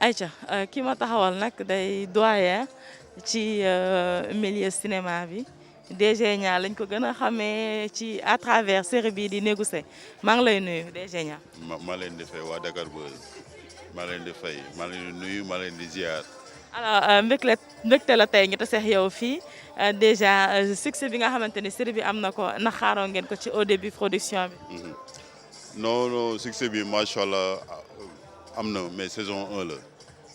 Aïcha ki ma taxawal nag day doyen ci milieu cinéma bi DG Niang lañ ko gën a xamee ci à travers série bii di Négocier maa ngi lay nuyu DG Niang. maa leen di fay waa Dakar Buzz maa leen di fay maa leen di nuyu maa leen di ziar. alors mbégte la tey ngi taseex yow fii déjà succès bi nga xamante ni série bi am na ko na xaaroon ngeen ko ci au début production bi. non non succès bi macha allah am na mais saison 1 la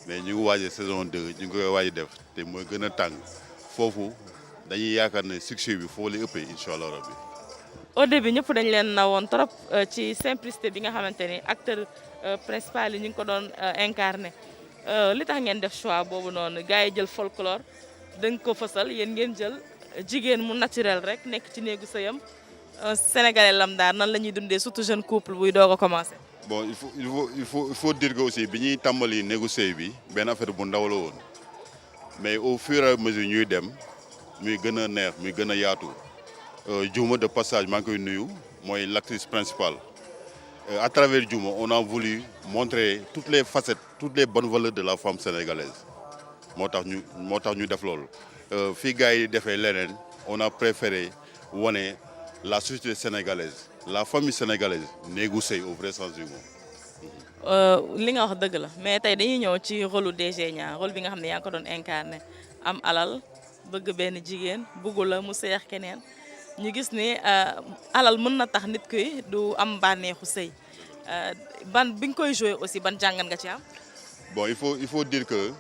mais ñu ngi waaj saison 2 ñu ngi koy waaj def te mooy gën a tàng foofu dañuy yaakaar ne succès bi foo lay ëppee incha allah rabbi. au début ñëpp dañ leen nawoon trop ci simplicité bi nga xamante ni acteur principal yi ñu ngi ko doon incarné li tax ngeen def choix boobu noonu gars yi jël folklore dañ ko fësal yéen ngeen jël jigéen mu naturel rek nekk ci néegu sëyam sénégalais lambda nan la ñuy dundee surtout jeune couple buy doog a commencé. bon il faut dire que aussi bi ñuy tàmbali négocier bi benn affaire bu ndaw la woon mais au fur et à mesure ñuy dem muy gën a neex muy gën a yaatu Diouma de passage maa ngi koy nuyu mooy l'actrice principale. À travers Diouma on a voulu montrer toutes les facettes toutes les bonnes valeurs de la femme sénégalaise moo tax ñu def loolu fii gars yi defee leneen on a préféré wane la société sénégalaise la famille sénégalaise négocier au vrai sens du mot. li nga wax dëgg la mais tey dañuy ñëw ci rôle DG Niang rôle bi nga xam ne yaa ngi ko doon incarné am alal bëgg benn jigéen bëggu la mu seex keneen ñu gis ni alal mën na tax nit ki du am bànneexu sëy ban bi nga koy joué aussi ban jàngat nga ci am. bon il faut dire que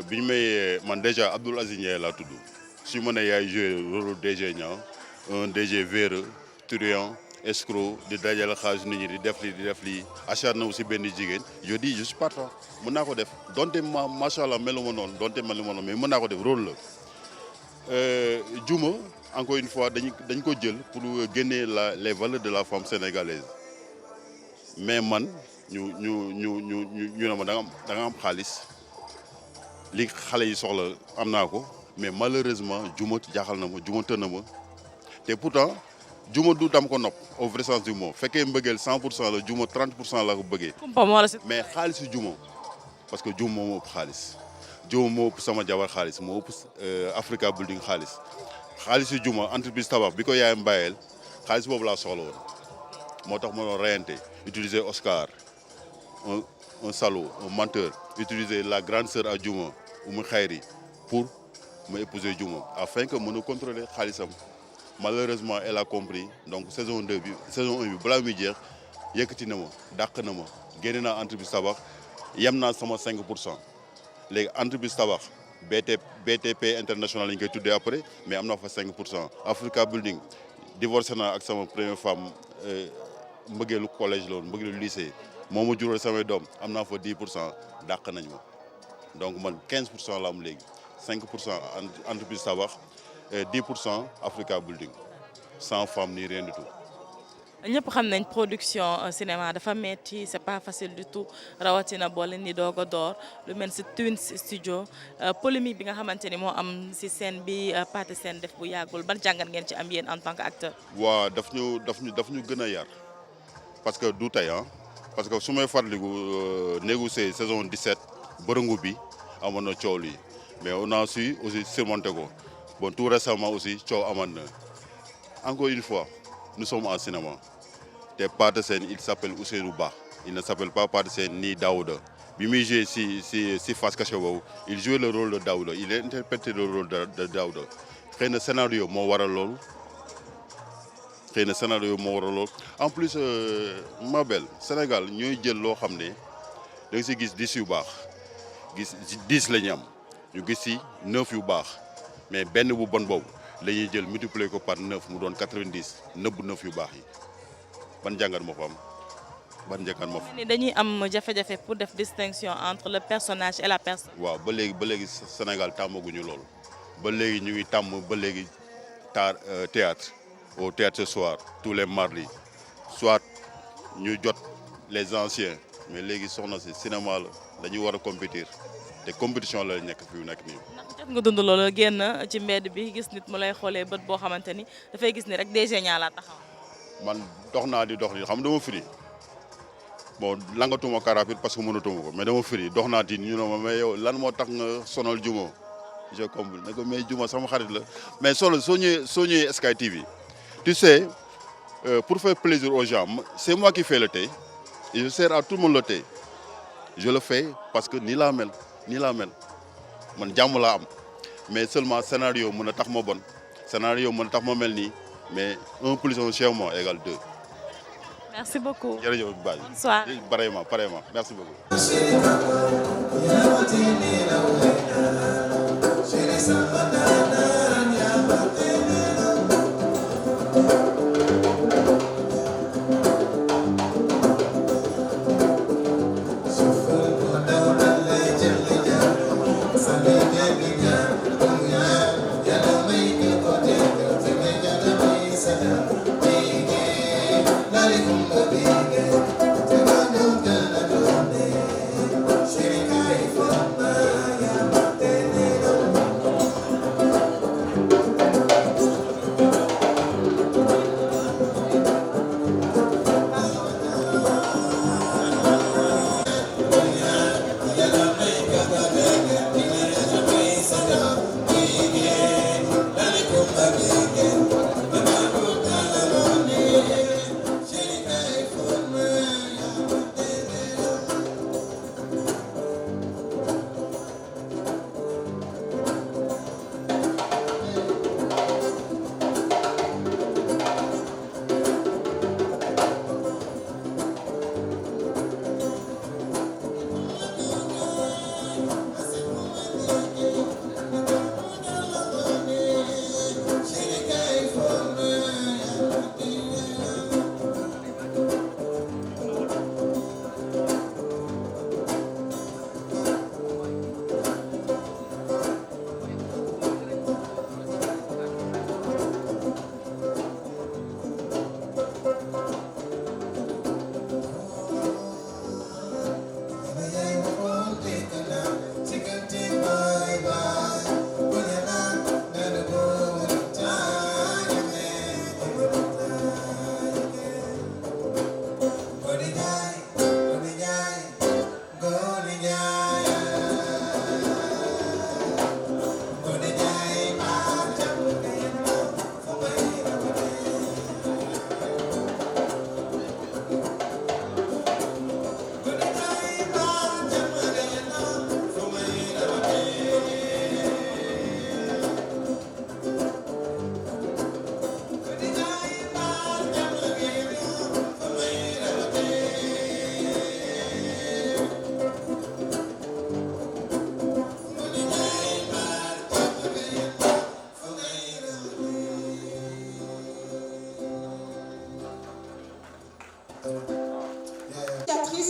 bi ñu may man déjà Abdoul Aziz Ndiaye laa tudd su ma nee yaay joué rôle DG Niang un DG véreux truand escroc di dajale xaalis nit ñi di def lii acharné aussi benn jigéen je dis je suis partant mën naa ko def donte macha allah meluma noonu donte meluma noonu mais mën naa ko def rôle la Diouma encore une fois dañ ko jël pour génne les valeurs de la femme sénégalaise mais man ñu ne ma da nga am xaalis li xale yi soxla am naa ko mais malheureusement Diouma jaaxal na ma Diouma tën na ma te pourtant Diouma du dam ko nopp au vrai sens du mot fekkee mbëggeel 100% la Diouma 30% la ko bëggee. kumpa moo la si. mais xaalisu Diouma parce que Diouma moo ëpp xaalis Diouma moo ëpp sama jabar xaalis moo ëpp Africa Building xaalisu Diouma entreprise tabax bi ko yaayam bàyyeel xaalis boobu laa soxla woon moo tax ma doon reyante utiliser Oscar un salaud un menteur utiliser la grande sœur à Diouma Oumou Khayri pour ma épouser Diouma afin que mën a contrôler xaalisam. Malheureusement elle a compris donc saison 1 bi balaa muy jeex yëkkati na ma dàq na ma génne naa entreprise tabax yem naa sama 5% léegi entreprise tabax BTP international la ñu koy tuddee après mais am naa fa 5% Africa Building divorcé naa ak sama première femme mbëggeelu collège la woon mbëggeelu lycée moo ma jural samay doom am naa fa 10% dàq nañ ma donc man 15% la am léegi 5% entreprise tabax. 10% Africa Building sans femme ni rien du tout. ñëpp xam nañ production cinéma dafa metti c'est pas facile du tout rawatina boole ni doog a door lu mel si Twins Studio polémique bi nga xamante ni moo am si scène bi Pathé Sène def bu yàggul ban jàngat ngeen ci am yéen en tant que acteur. waaw daf ñu gën a yar parce que du tey parce que su may fàttaliku négocier saison 17 bërëngu bi amoon na coow lii mais on a su aussi surmonter ko. Bon, tout récemment aussi, coow amoon na encore une fois nous sommes en cinéma te Pathé Sène il s'appelle Ousseynou Ba il ne s'appelle pas Pathé Sène ni Daouda bi muy joué si face cachée boobu il jouait le rôle de Daouda il interprétait le rôle de Daouda xëy na scénario moo waral loolu en plus ma belle Sénégal ñooy jël loo xam ne da nga si gis 10 yu baax gis 10 la ñu am ñu gis si 9 yu baax. mais benn bu bon boobu la ñuy jël multiplier ko par 9 mu doon 90 nëbb 9 yu baax yi ban jàngat moo fa am ni dañuy am jafe-jafe pour def distinction entre le personnage et la personne. waaw ba léegi Sénégal tàmmaguñu loolu ba léegi ñu ngi tàmm ba léegi théâtre au théâtre ce soir tous les mardis soit ñu jot les anciens mais léegi soxna si cinéma la dañuy war a compétir te compétition la nekk fi mu nekk nii. jot nga dund loolu génn ci mbedd bi gis nit mu lay xoolee bët boo xamante ni dafay gis ni rek DG Niang laa taxaw. man dox naa di dox ni xam dama firi bon langatuma car rapide parce que mënatuma ko mais dama firi dox naa ti ñu ne ma mais yow lan moo tax nga sonal Juma je comprends ne ko mais Juma sama xarit la mais soo ñëwee Sky TV tu sais pour faire plaisir aux gens c'est moi qui fais le thé et je sers à tout le monde le thé je le fais parce que nii laa mel man jàmm laa am mais seulement scénario mën a tax ma bon scénario mën a tax ma mel nii mais 1 plus 1 chez moi égale 2. Merci beaucoup. jërëjëf Badji. Bonsoir. pareillement merci beaucoup.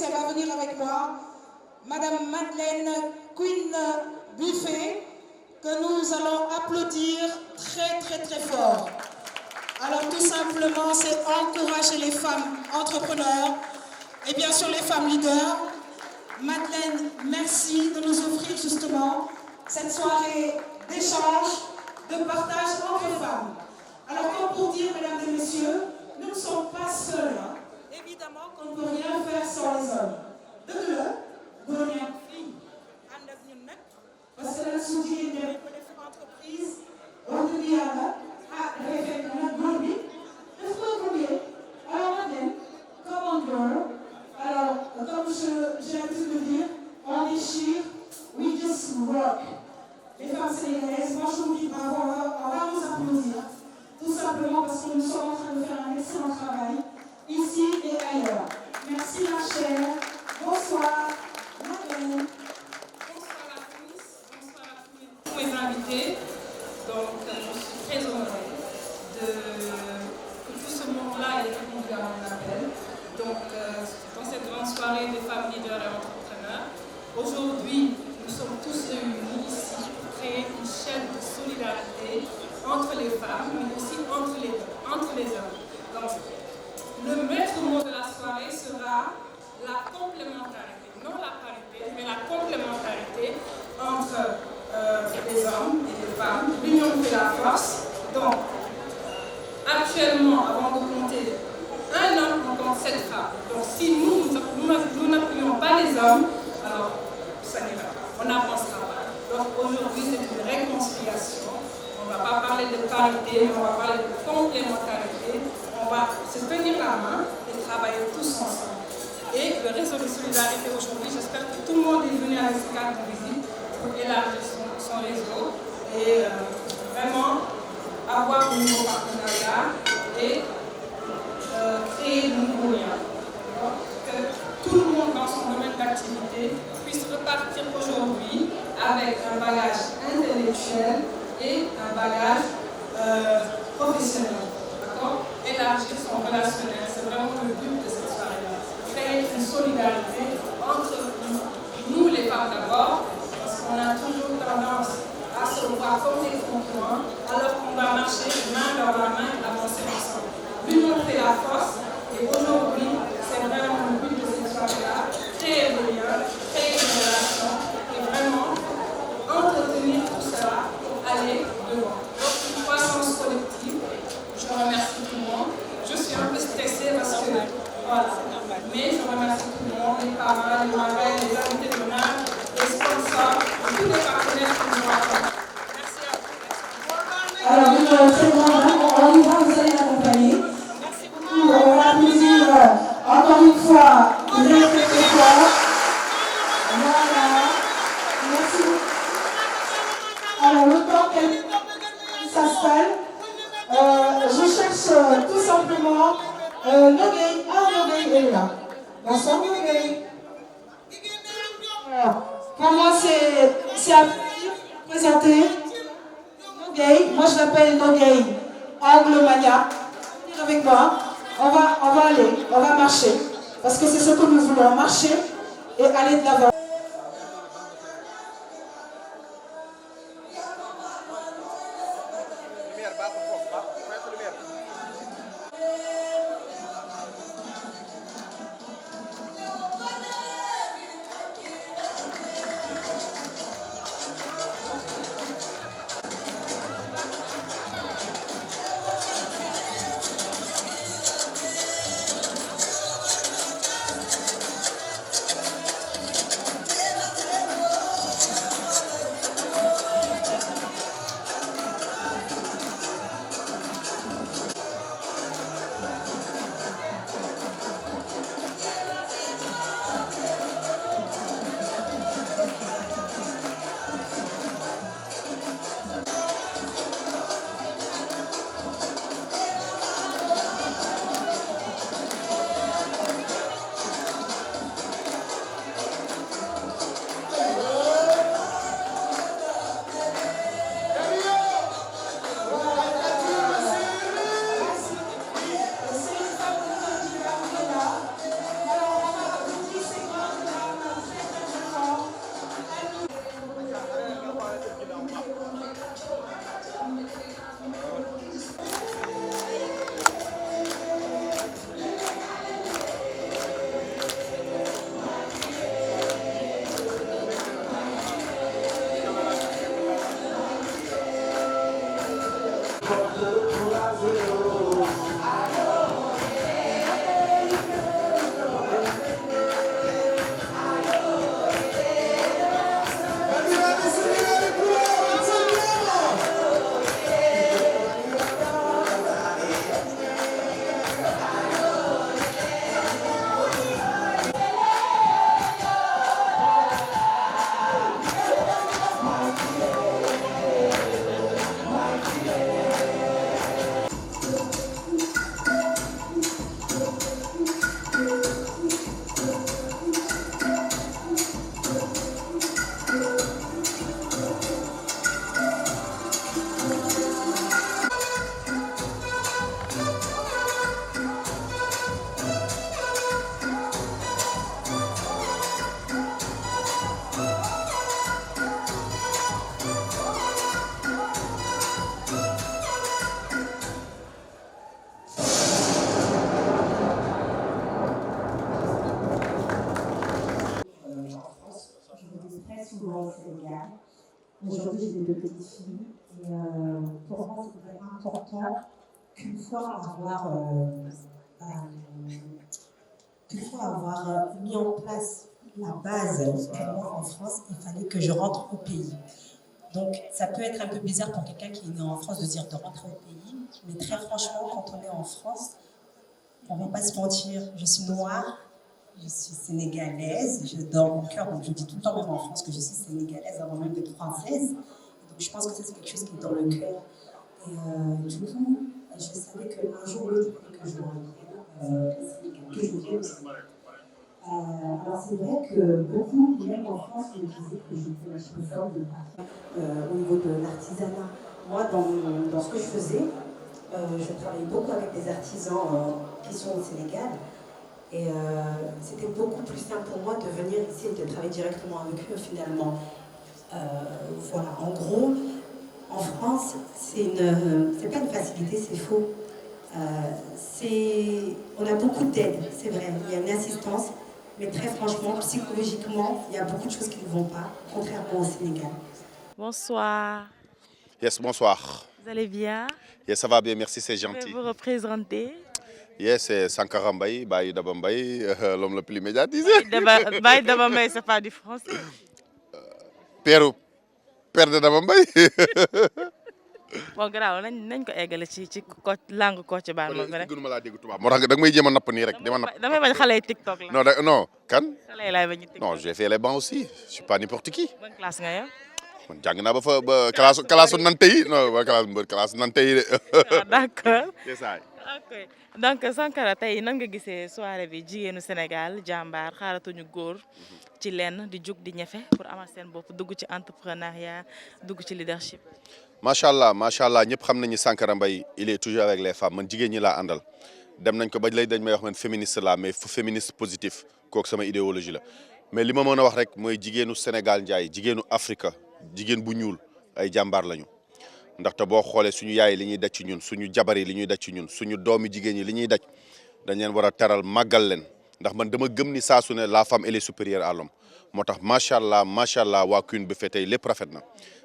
Elle va venir avec moi, Madame Madeleine Queen Buffet, que nous allons applaudir très très très fort. Alors tout simplement, c'est encourager les femmes entrepreneurs et bien sûr les femmes leaders. Madeleine, merci de nous offrir justement cette soirée d'échange, de partage entre femmes. Alors comme pour dire, mesdames et messieurs, nous ne sommes pas seuls. Hein. Évidemment qu'on ne peut rien faire sans les hommes. Dëgg la góor ñi ak fii ànd ak ñun nag parce que nag su jigéen ñi ko def entreprise wax dëgg yàlla dafay fekk nag góor bi daf koy gunge. Alors Madeleine, come on girl. Alors comme j'ai l'habitude de dire, on déchire, we just rock. Les femmes sénégalaises, moi je vous dis bravo, on va nous applaudir. Tout simplement parce que nous sommes en train de faire un excellent travail ici et ailleurs. Merci ma chère. Bonsoir, Madeleine. Bonsoir à tous mes invités. Donc, je suis très honorée que tout ce monde-là ait répondu à mon appel. Donc, dans cette grande soirée des femmes leaders et entrepreneurs, aujourd'hui, nous sommes tous réunis ici pour créer une chaîne de solidarité entre les femmes, mais aussi entre les hommes. Donc, le maître mot de la soirée sera la complémentarité, non la parité, mais la complémentarité entre les hommes et les femmes. L'union fait la force. Donc, actuellement, avant de compter un homme, on compte 7 femmes. Donc, si nous On ne va pas parler de parité, mais on va parler de complémentarité. On va se tenir la main et travailler tous ensemble. Et le réseau de solidarité aujourd'hui, j'espère que tout le monde est venu à ce cadre de visite pour élargir son réseau et vraiment avoir de nouveaux partenariats et créer de nouveaux liens. Donc, que tout le monde dans son domaine d'activité puisse repartir aujourd'hui avec un bagage intellectuel et un bagage professionnel. Élargir son relationnel, c'est vraiment le but de cette soirée-là. Créer une solidarité entre nous les femmes d'abord, parce qu'on a toujours tendance à se voir comme des concurrents, alors qu'on va marcher main dans la main et avancer ensemble. L'union fait la force, et aujourd'hui, c'est vraiment le but de cette soirée-là, créer des liens, créer des relations, et vraiment entretenir tout cela pour aller devant. Donc, une croissance collective. Je remercie tout le monde. Je suis un peu stressée parce que, voilà, mais je remercie tout le monde, les parents, les marraines, les invités d'honneur, les sponsors, et tous les partenaires qui nous ont accompagnés. Merci à vous. Alors, une très grande dame, on y va, vous allez l'accompagner. Merci beaucoup. On va applaudir encore une fois, très fort. Voilà. Merci beaucoup. Alors, le temps qu'elle s'installe, je cherche tout simplement Nogay. Ah, Nogay, elle est là. Bonsoir, Nogay. Alors, pour moi, c'est à présenter Nogay. Moi, je l'appelle Nogay Anglemania. Venez avec moi. On va aller, on va marcher. Parce que c'est ce que nous voulons, marcher et aller de l'avant. Aujourd'hui, j'ai deux petites filles. Et pour moi, c'est vraiment important qu'une fois avoir mis en place la base pour moi en France, il fallait que je rentre au pays. Donc, ça peut être un peu bizarre pour quelqu'un qui est né en France de dire de rentrer au pays. Mais très franchement, quand on est en France, on ne va pas se mentir. Je suis noire, je suis sénégalaise. Dans mon cœur, donc je dis tout le temps, même en France, que je suis sénégalaise avant même d'être française. Donc, je pense que ça, c'est quelque chose qui est dans le cœur. Et du coup, je savais qu'un jour ou l'autre, que je revienne, que je vienne au Sénégal. Alors c'est vrai que beaucoup, même en France, me disaient que j'étais un peu forte de partir au niveau de l'artisanat. Moi, dans ce que je faisais, je travaillais beaucoup avec des artisans qui sont au Sénégal. Et c'était beaucoup plus simple pour moi de venir ici et de travailler directement avec eux finalement. Voilà, en gros, en France, c'est pas une facilité, c'est faux. On a beaucoup d'aide, c'est vrai, il y a une assistance. Mais très franchement, psychologiquement, il y a beaucoup de choses qui ne vont pas, contrairement au Sénégal. Bonsoir. Yes, bonsoir. Vous allez bien? Yes, ça va bien, merci, c'est Je vais gentil. vous représenter. Yes, c'est Sankara Mbaye, Baye Daba Mbaye, l'homme le plus médiatisé. Baye Daba Mbaye, c'est pas du français. Père de Daba Mbaye. Bon garaaw nañ ko eggale ci ko langue Kocc Barma bi rek. gënuma laa dégg tubaab moo tax da nga may jéem a napp nii rek dama napp. damay bañ xale yi TikTok la. non non kan. xale yi laay bañ TikTok. non j'ai fait les bancs aussi je suis pas n'importe qui. Ban classe nga yow. man jàng naa ba classe nante yi non ba classe nante yi de. D'accord. c'est ça. ok donc Sankara tey nan nga gisee soirée bi jigéenu Sénégal jàmbaar xaaratuñu góor ci lenn di jug di ñefe pour amal seen bopp dugg ci entrepreneuriat dugg ci leadership. macha allah ñëpp xam nañu Sankara Mbaye il est toujours avec les femmes man jigéen ñi laa àndal dem nañ ko ba léegi dañ may wax man féministe la mais féministe positif kooku sama idéologie la mais li ma mën a wax rek mooy jigéenu Sénégal njaay jigéenu Afrique jigéen bu ñuul ay jàmbaar lañu ndaxte boo xoolee suñu yaay li ñuy daj ci ñun suñu jabar yi li ñuy daj ci ñun suñu doomi jigéen yi li ñuy daj dañ leen war a teral màggal leen ndax man dama gëm ni saa su ne la femme elle est supérieure à l'homme moo tax macha allah waa Queen Buffet tey lépp rafet na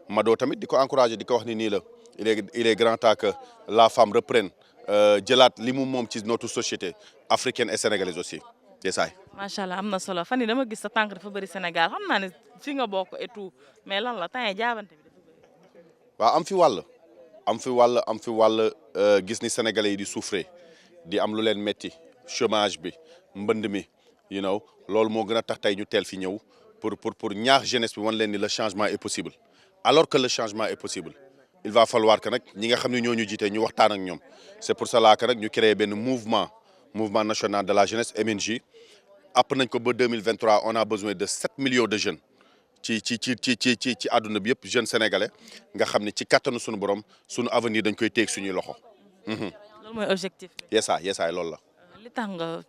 Mado tamit di ko encouragé di ko wax ni nii la il est grand temps que la femme reprenne jëlaat li mu moom ci notre société africaine et sénégalaise aussi c'est ça. macha allah am na solo fan yii dama gis sa tànk dafa bëri Sénégal xam naa ne fi nga bokk et tout mais lan la temps yii jaabante bi dafa bëri. waaw am fi wàll gis ni sénégalais yi di souffrir di am lu leen metti chômage bi mbënd mi you know loolu moo gën a tax tey ñu teel fi ñëw pour ñaax jeunesse bi wan leen ni le changement est possible. alors que le changement est possible il va falloir que nag ñi nga xam ne ñoo ñu jiite ñu waxtaan ak ñoom c'est pour cela que nag ñu créé benn mouvement national de la jeunesse MNJ app nañ ko ba 2023 on a besoin de 7 millions de jeunes ci àdduna bi yëpp jeunes sénégalais nga xam ne ci kattanu suñu borom suñu avenir dañ koy téeg suñuy loxo. loolu mooy objectif bi. yesaay loolu la. li tax nga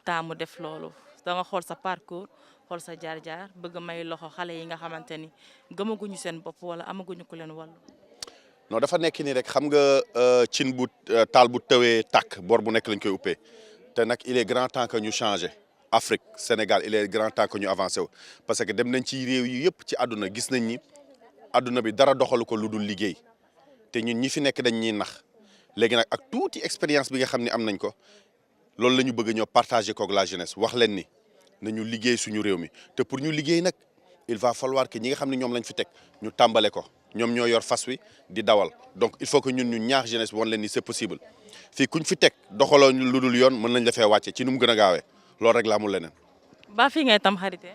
taamu def loolu da nga xool sa parcours. xool sa jaar-jaar bëgg may loxo xale yi nga xamante ni gëmaguñu seen bopp wala amaguñu ku leen wàllu. non dafa nekk ni rek xam nga cin bu taal bu tawee tàkk bor bu nekk lañ koy uppee te nag il est grand temps que ñu changer Afrique Sénégal il est grand temps que ñu avancer wu parce que dem nañ ci réew yi yëpp ci àdduna gis nañ ni àdduna bi dara doxalu ko lu dul liggéey te ñun ñi fi nekk dañ ñuy nax léegi nag ak tuuti expérience bi nga xam ne am nañ ko loolu la ñu bëgg ñoo partager koog la jeunesse wax leen ni. nañu liggéey suñu réew mi te pour ñu liggéey nag il va falloir que ñi nga xam ne ñoom lañ fi teg ñu tàmbale ko ñoom ñoo yor fas wi di dawal donc il faut que ñun ñu ñaax jeunesse bi wan leen ni c'est possible fii kuñ fi teg doxaloo lu dul yoon mën nañ la fee wàcce ci nu mu gën a gaawee loolu rek la amul leneen. ba fii ngay tam xarite.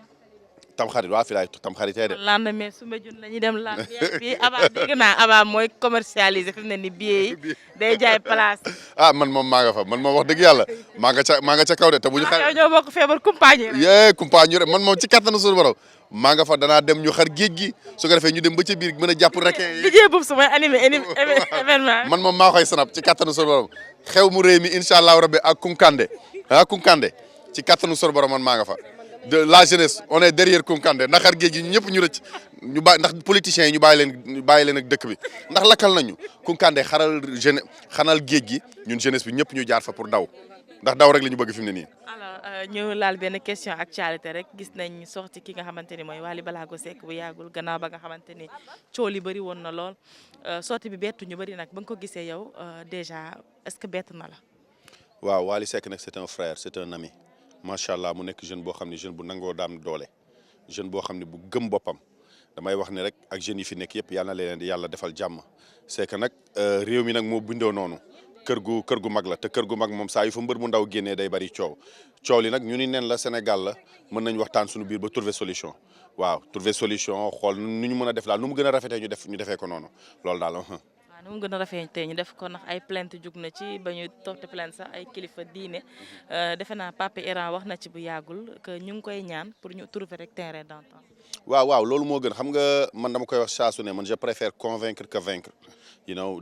tam xarit waaw fii laay tam xaritee de. lan mais su ma jun la ñuy dem lan bi Aba dégg naa Aba mooy commercialiser fi mu ne ni billet yi day jaay place. ah man moom maa nga fa man moom wax dëgg yàlla maa nga ca kaw de te bu ñu. yow ñoo bokk feebar compagnie rek. yee compagnie rek man moom ci kattanu suñu borom maa nga fa danaa dem ñu xar géej gi su ko defee ñu dem ba ca biir mën a jàpp rek. liggéey boobu su may animé événement. man moom maa koy sanab ci kattanu suñu borom xew mu réew mi incha allah rabbi ak Kunkande ci kattanu suñu borom man maa nga fa. de la jeunesse on est derrière Kunkande ndax xar géej gi ñëpp ñu rëcc ñu bàyyi ndax politiciens yi ñu bàyyi leen ak dëkk bi ndax lakkal nañu Kunkande xanal géej gi ñun jeunesse bi ñëpp ñu jaar fa pour daw ndax daw rek la ñu bëgg fi mu ne nii. alors ñu laal benn question actualité rek gis nañ sorti ki nga xamante ni mooy Wally Ballago Seck bu yàggul gannaaw ba nga xamante ni coow li bëri woon na lool sorti bi bettu ñu bëri nag ba nga ko gisee yow déjà est-ce que bett na la. waaw Wally Seck nag c'est un frère c'est un ami. macha allah mu nekk jeune boo xam ne jeune bu nangoo daam doole jeune boo xam ne bu gëm boppam damay wax ne rek ak jeunes yi fi nekk yëpp yàlla na leen yàlla defal jàmm c'est que nag réew mi nag moo bindoo noonu kër gu mag la te kër gu mag moom saa yu fa mbër mu ndaw génnee day bari coow li nag ñu ni neen la Sénégal la mën nañ waxtaan suñu biir ba trouver solution waaw trouver solution xool nu ñu mën a def daal nu mu gën a rafetee ñu defee ko noonu loolu daal. waaw nu mu gën a rafetee ñu def ko ndax ay plainte jug na ci ba ñu porté plainte sax ay kilifa diine defe naa Pape Iran wax na ci bu yàggul que ñu ngi koy ñaan pour ñu trouver rek terrain d'entente. waaw loolu moo gën xam nga man dama koy wax saa su ne man je préfère convaincre que vaincre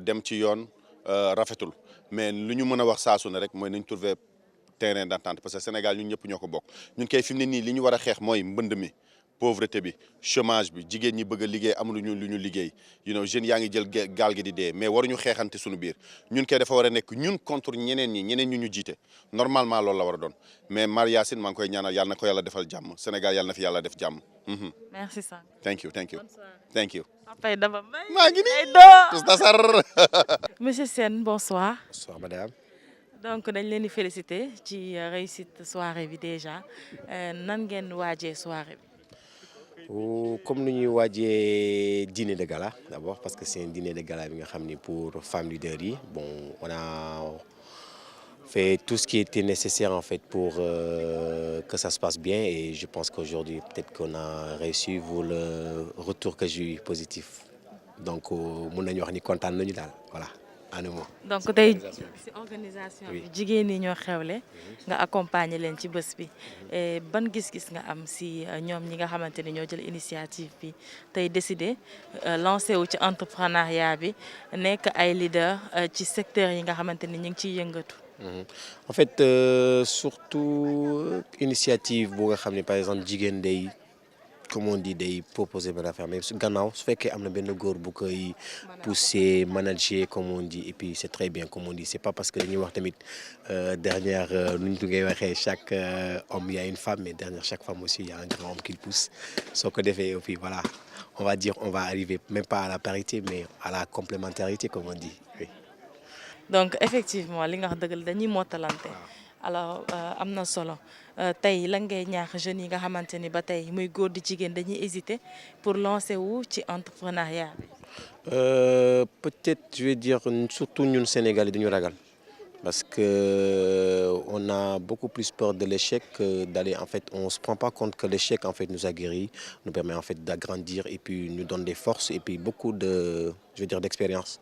dem ci yoon rafetul mais lu ñu mën a wax saa su ne rek mooy nañ trouver terrain d'entente parce que Sénégal ñun ñëpp ñoo ko bokk ñun kay fi mu ne nii li ñu war a xeex mooy mbënd mi pauvreté bi chômage bi jigéen ñi bëgg a liggéey amuñu lu ñu liggéey jeunes yaa ngi jël gaal gi di dee mais waruñu xeexante suñu biir ñun kay dafa war a nekk ñun contre ñeneen ñu jiite normalement loolu la war a doon mais Mar Yacine maa ngi koy ñaanal yàlla na ko yàlla defal jàmm Sénégal yàlla na fi yàlla def jàmm. merci Sang. thank you. Papa Daba Mbaye. maa ngi nii tous tasar. monsieur Sène bonsoir. Bonsoir madame. donc dañ leen di féliciter ci réussite soirée bi déjà nan ngeen waajee soirée bi. Comme nous ñuy waajee dîner de gala d'abord parce que c'est un dîner de gala bi nga xam ni pour femmes leaders yi bon on a fait tout ce qui était nécessaire en fait pour que ça se passe bien et je pense qu'aujourd'hui peut-être qu'on a réussi vu le retour que j'ai eu positif donc mun nañu wax ni kontaan nañu daal voilà. donc tey ci organisation bi jigéen ñi ñoo xewle nga accompagner leen ci bés bi ban gis-gis nga am ci ñoom ñi nga xamante ni ñoo jël initiative bi tey décider lancer wu ci entrepreneuriat bi nekk ay leader ci secteur yi nga xamante ni ñu ngi ciy yëngatu. En fait surtout initiative bu nga xam ne par exemple jigéen day comme on dit day proposer benn affaire mais gannaaw su fekkee am na benn góor bu koy pousser manager comme on dit et puis c'est très bien comme on dit c'est pas parce que dañuy wax tamit derrière nu ñu ngay waxee chaque homme il y a une femme mais derrière chaque femme aussi il y a un grand homme qui le pousse soo ko defee et puis voilà on va dire on va arriver même pas à la parité mais à la complémentarité comme on dit oui. donc effectivement li nga wax dëgg la dañuy mottalante alors am na solo tey lan ngay ñaax jeunes yi nga xamante ni ba tey muy góor di jigéen dañuy hésiter pour lancer wu ci entrepreneuriat bi. Peut-être je vais dire surtout ñun Sénégalais dañu ragal parce que on a beaucoup plus peur de l'échec que d'aller en fait on se prend pas compte que l'échec en fait nous aguerrit nous permet en fait d'agrandir et puis nous donne des forces et puis beaucoup de je veux dire d'expérience.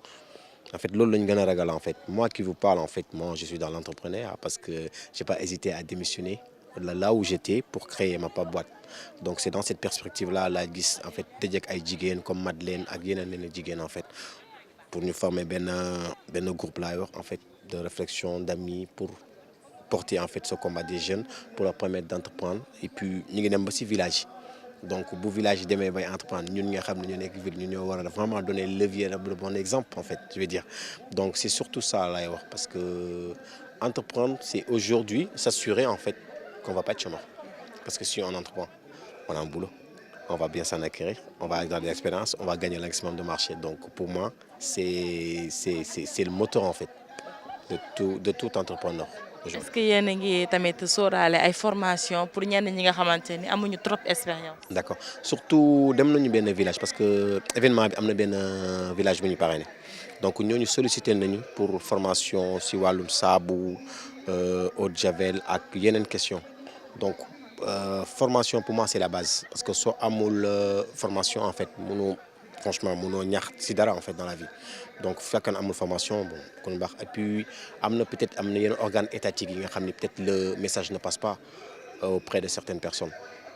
En fait, loolu la ñu gën a ragal en fait moi qui vous parle en fait moi je suis dans l'entrepreneuriat parce que j'ai pas hésité à démissionner là où j'étais pour créer ma propre boîte donc c'est dans cette perspective là laa gis en fait dajeek ay jigéen comme Madeleine ak yeneen jigéen en fait pour ñu former benn groupe laa yor en fait de réflexion d'amis pour porter en fait ce combat des jeunes pour leur permettre d'entreprendre et puis ñu ngi dem ba ci village donc bu village yi demee bay entreprendre ñun nga xam ne ñu nekk ville ñu ñoo war a vraiment donner levier le bon exemple en fait je veux dire donc c'est surtout ça laay wax parce que entreprendre c'est aujourd'hui s'assurer en fait qu'on va pas être chômeur parce que si on entreprend on a un boulot on va bien s'en acquérir on va avoir de l'expérience on va gagner le maximum de marché donc pour moi c'est le moteur en fait de tout entrepreneur. Est-ce que yéen a ngi tamit sóoraale ay formation pour ñenn ñi nga xamante ni amuñu trop expérience. D'accord surtout dem nañu benn village parce que événement bi am na benn village bu ñu parrainé donc ñooñu sollicité nañu pour formation si wàllum saabu eau de javel ak yeneen question donc formation pour moi c'est la base parce que soo amul formation en fait franchement mënoo ñax ci dara en fait dans la vie donc fekk na amul formation bon kon baax et puis am na peut-être am na yenn organes étatiques yi nga xam ne peut-être le message ne passe pas auprès de certaines personnes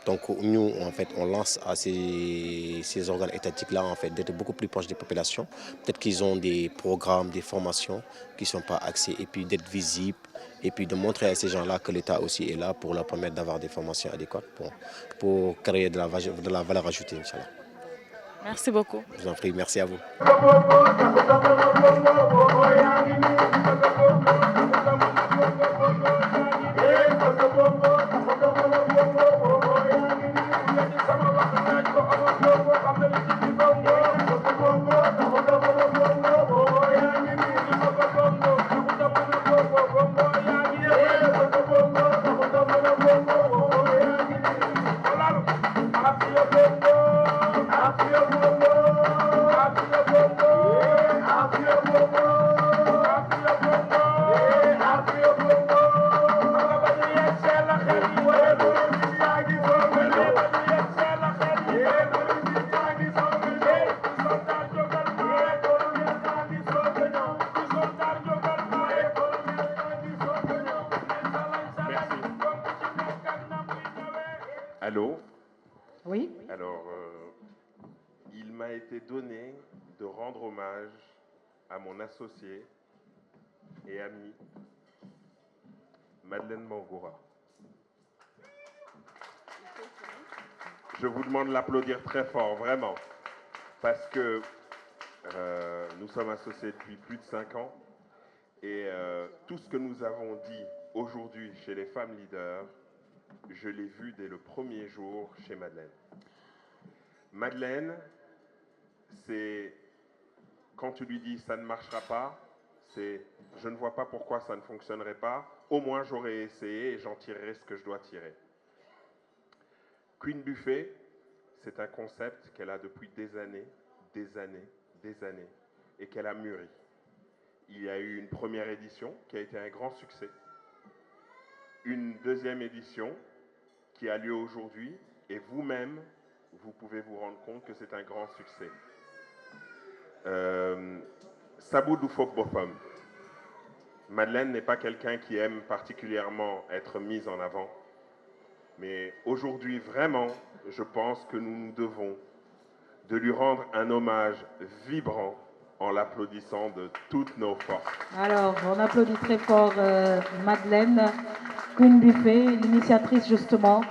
donc nous en fait on lance à ces organes étatiques là en fait d'être beaucoup plus proches des populations peut-être qu'ils ont des programmes des formations qui sont pas axées et puis d'être visibles et puis de montrer à ces gens-là que l'État aussi est là pour leur permettre d'avoir des formations adéquates pour créer de la valeur ajoutée inchallah. Merci beaucoup. Je vous en prie, merci à vous. Happy m'a été donné de rendre hommage à mon associé et ami, Madeleine Mangora. Je vous demande de l'applaudir très fort, vraiment, parce que nous sommes associés depuis plus de 5 ans et tout ce que nous avons dit aujourd'hui chez les femmes leaders, je l'ai vu dès le premier jour chez Madeleine. Madeleine, c'est quand tu lui dis ça ne marchera pas, c'est je ne vois pas pourquoi ça ne fonctionnerait pas, au moins j'aurais essayé et j'en tirerai ce que je dois tirer. Queen Buffet, c'est un concept qu'elle a depuis des années, et qu'elle a mûri. Il y a eu une première édition qui a été un grand succès, une deuxième édition qui a lieu aujourd'hui, et vous-même, vous pouvez vous rendre compte que c'est un grand succès. Sabou Doufok Bofam. Madeleine n'est pas quelqu'un qui aime particulièrement être mise en avant. Mais aujourd'hui, vraiment, je pense que nous nous devons de lui rendre un hommage vibrant en l'applaudissant de toutes nos forces. Alors, on applaudit très fort Madeleine Queen Buffet, l'initiatrice justement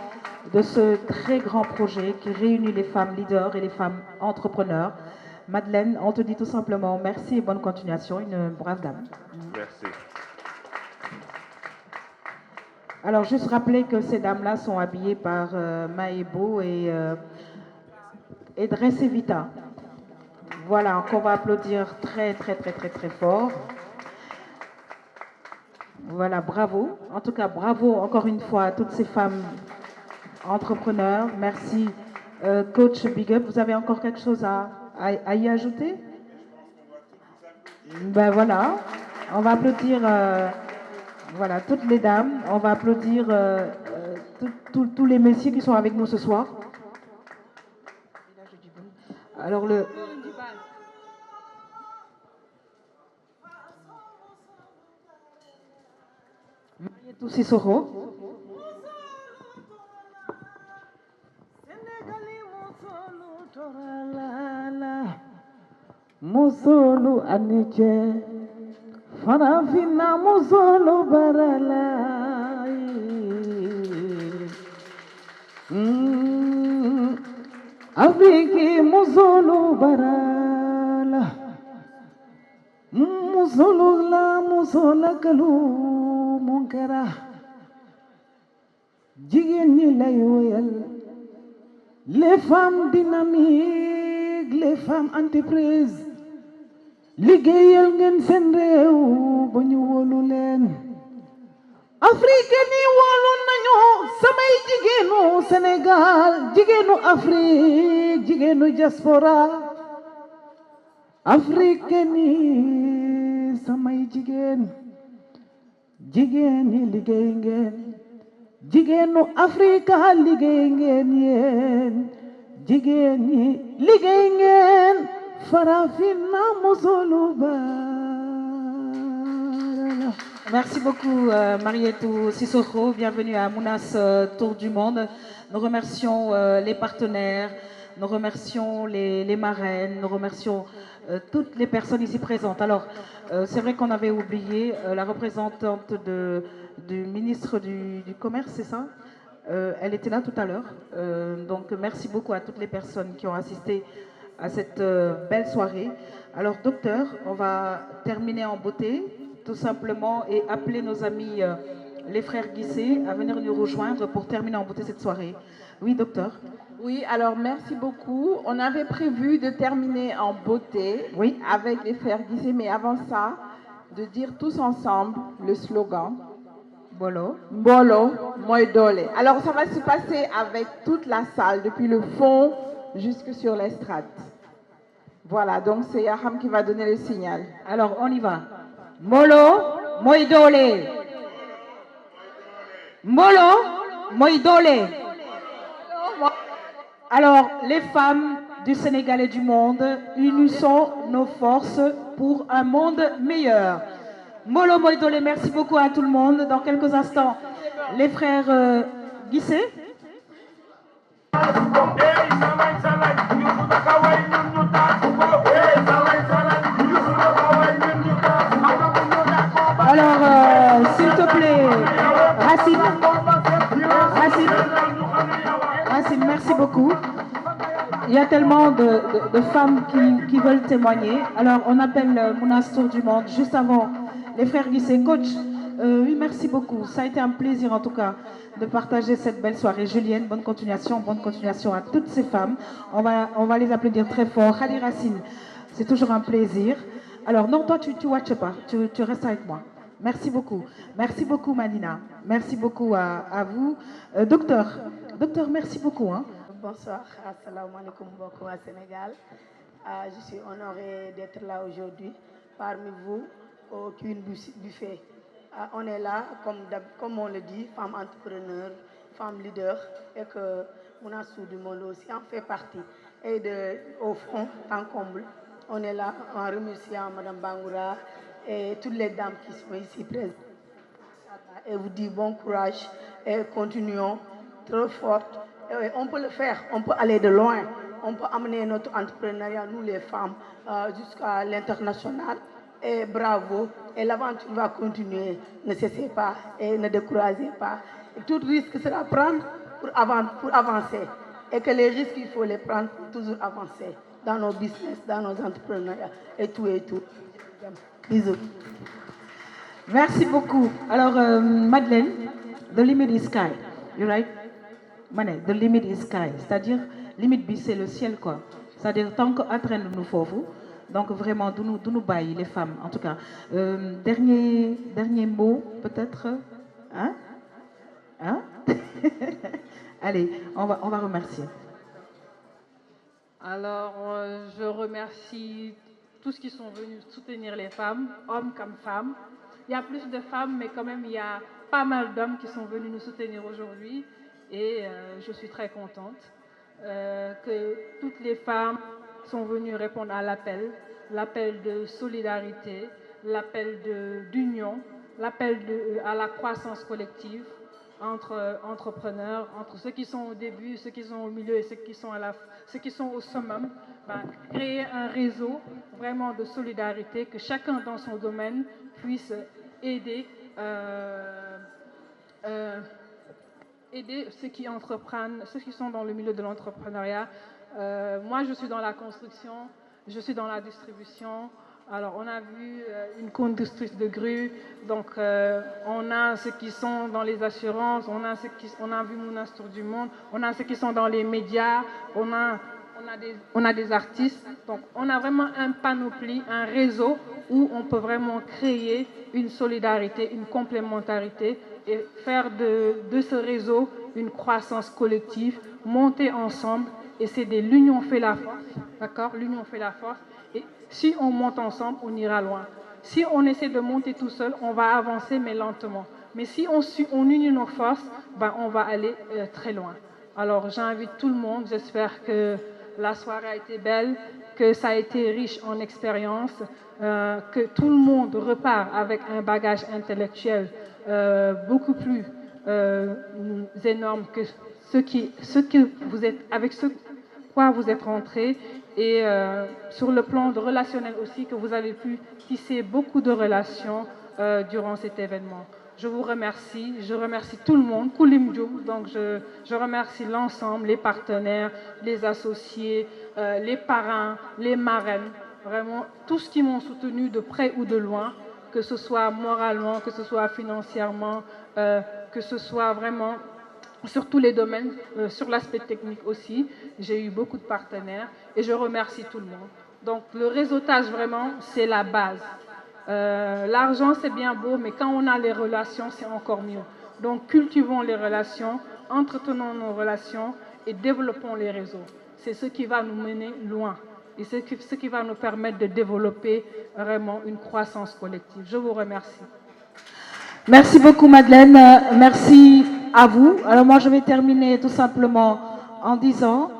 de ce très grand projet qui réunit les femmes leaders et les femmes entrepreneurs. Madeleine, on te dit tout simplement merci et bonne continuation, une brave dame. Merci. Alors, juste rappeler que ces dames-là sont habillées par Maebo et Dressé Vita. Voilà, qu'on va applaudir très fort. Voilà, bravo. En tout cas, bravo encore une fois à toutes ces femmes entrepreneurs. Merci, coach Big Up. Vous avez encore quelque chose à y ajouter? Ben voilà, on va applaudir voilà, toutes les dames. On va applaudir tous les messieurs qui sont avec nous ce soir. Alors le... Marietou Sissoko. Musolu aniche farafina musolu barala Afriki musolu barala musolu la musola kalu munkara jigéen ñi lay woyal les femmes dynamiques les femmes entreprises liggéeyal ngeen seen réew ba ñu wóolu leen Afrique ni wóolu nañu samay jigéenu Sénégal jigéenu Afrique jigéenu diaspora Afrique ni samay jigéen ñi liggéey ngeen jigéenu Afrika liggéey ngeen yéen jigéen ñi liggéey ngeen farafina musolu barala. Merci beaucoup Marietou Sissoko. Bienvenue à Mounas Tour du Monde. Nous remercions les partenaires, nous remercions les marraines, nous remercions toutes les personnes ici présentes. Alors, c'est vrai qu'on avait oublié la représentante du ministre du Commerce, c'est ça? Elle était là tout à l'heure. Donc, merci beaucoup à toutes les personnes qui ont assisté à cette belle soirée. Alors, docteur, on va terminer en beauté, tout simplement, et appeler nos amis, les frères Guissé, à venir nous rejoindre pour terminer en beauté cette soirée. Oui, docteur. Oui, alors merci beaucoup. On avait prévu de terminer en beauté avec les frères Guissé, mais avant ça, de dire tous ensemble le slogan. Mbolo. Mbolo, Moy Dole. Alors ça va se passer avec toute la salle, depuis le fond jusque sur l'estrade. Voilà, donc c'est Yaham qui va donner le signal. Alors on y va. Mbolo, Moy Dole. Mbolo, Moy Dole. Alors, les femmes du Sénégal et du monde, unissons nos forces pour un monde meilleur. Molo Moïdole, merci beaucoup à tout le monde. Dans quelques instants, les frères Guissé. beaucoup. Il y a tellement de femmes qui veulent témoigner. Alors, on appelle Mounas Tour du Monde juste avant les frères Guissé. Coach, oui, merci beaucoup. Ça a été un plaisir, en tout cas, de partager cette belle soirée. Julienne, bonne continuation à toutes ces femmes. On va les applaudir très fort. Khadi Racine, c'est toujours un plaisir. Alors, non, toi, tu watches pas. Tu restes avec moi. Merci beaucoup. Merci beaucoup, Madina. Merci beaucoup à vous. Docteur, merci beaucoup. Hein. Bonsoir, assalamu alaikum, beaucoup à Sénégal. Je suis honorée d'être là aujourd'hui parmi vous au Queen Buffet. On est là, comme on le dit, femmes entrepreneurs, femmes leaders, et que Mounas Tour du Monde aussi en fait partie. Et au fond, en comble, on est là en remerciant Mme Bangoura et toutes les dames qui sont ici présentes. Et vous dit bon courage et continuons trop forte. On peut le faire, on peut aller de loin, on peut amener notre entrepreneuriat, nous les femmes, jusqu'à l'international. Et bravo, et l'aventure va continuer, ne cessez pas et ne découragez pas. Et tout risque sera à prendre pour avancer. Et que les risques, il faut les prendre pour toujours avancer dans nos business, dans nos entrepreneuriats et tout et tout. Bisous. Merci beaucoup. Alors, Madeleine, the limit is sky, you right? Mané, the limit is sky, c'est-à-dire, limite bi c'est le ciel, quoi. C'est-à-dire, tant qu'entraîne-nous faufu, donc vraiment, d'où nous baillent les femmes, en tout cas. Dernier mot, peut-être, hein? Allez, on va remercier. Alors, je remercie tous ceux qui sont venus soutenir les femmes, hommes comme femmes. Il y a plus de femmes, mais quand même, il y a pas mal d'hommes qui sont venus nous soutenir aujourd'hui. Et je suis très contente que toutes les femmes sont venues répondre à l'appel de solidarité, l'appel d'union, l'appel à la croissance collective entre entrepreneurs, entre ceux qui sont au début, ceux qui sont au milieu et ceux qui sont au summum. Créer un réseau vraiment de solidarité, que chacun dans son domaine puisse aider ceux qui entreprennent, ceux qui sont dans le milieu de l'entrepreneuriat. Moi, je suis dans la construction, je suis dans la distribution. Alors, on a vu une conductrice de grue, donc on a ceux qui sont dans les assurances, on a vu Mounas Tour du Monde, on a ceux qui sont dans les médias, on a des artistes. Donc, on a vraiment un panoplie, un réseau où on peut vraiment créer une solidarité, une complémentarité et faire de ce réseau une croissance collective, monter ensemble et s'aider. L'union fait la force, d'accord? L'union fait la force. Et si on monte ensemble, on ira loin. Si on essaie de monter tout seul, on va avancer, mais lentement. Mais si on unit nos forces, on va aller très loin. Alors, j'invite tout le monde. J'espère que la soirée a été belle, que ça a été riche en expérience, que tout le monde repart avec un bagage intellectuel beaucoup plus énorme que avec ce quoi vous êtes rentrés. Et sur le plan relationnel aussi, que vous avez pu tisser beaucoup de relations durant cet événement. Je vous remercie, je remercie tout le monde, Koulim Djoum, donc je remercie l'ensemble, les partenaires, les associés, les parrains, les marraines, vraiment tous qui m'ont soutenu de près ou de loin, que ce soit moralement, que ce soit financièrement, que ce soit vraiment sur tous les domaines, sur l'aspect technique aussi. J'ai eu beaucoup de partenaires et je remercie tout le monde. Donc le réseautage vraiment, c'est la base. L'argent, c'est bien beau, mais quand on a les relations, c'est encore mieux. Donc cultivons les relations, entretenons nos relations et développons les réseaux. C'est ce qui va nous mener loin et c'est ce qui va nous permettre de développer vraiment une croissance collective. Je vous remercie. Merci beaucoup, Madeleine. Merci à vous. Alors moi, je vais terminer tout simplement en disant